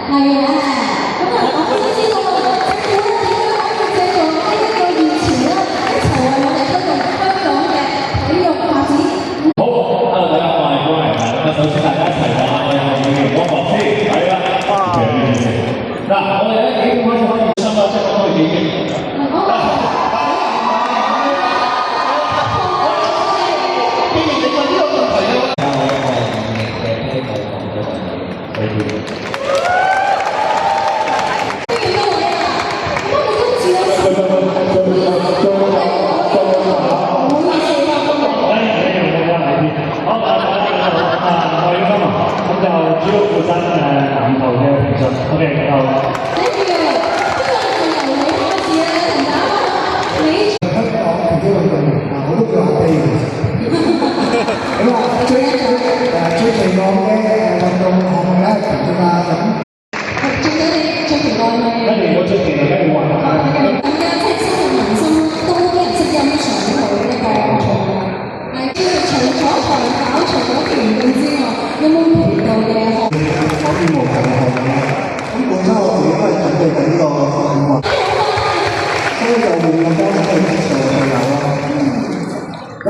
係啊，咁啊，我先知道政府咧點樣可以借助呢一個熱潮咧，一齊為我哋推動香港嘅體育發展。好，大家快過嚟啦！咁首先大家一齊話我哋係要用音樂先，係啦。嗱，我哋咧幾點開始可以新啦？即係講到幾點？既然你問呢個問題咧，我係嘅聽眾講咗問題。主要負責籃球嘅評述。OK， 好。Thank you。呢個係由你開始啊，陳生。你香港田徑運動員啊，我都叫阿飛嘅。咁啊，最期望嘅運動項目咧係田徑啦。最緊你最期望嘅。跟住我最期待嘅運動係。大家即係深入民心，都好多人識欣賞佢呢個運動嘅。係，除咗長跑、除咗田徑之外，有冇其他嘅項目？我希望係項目咧。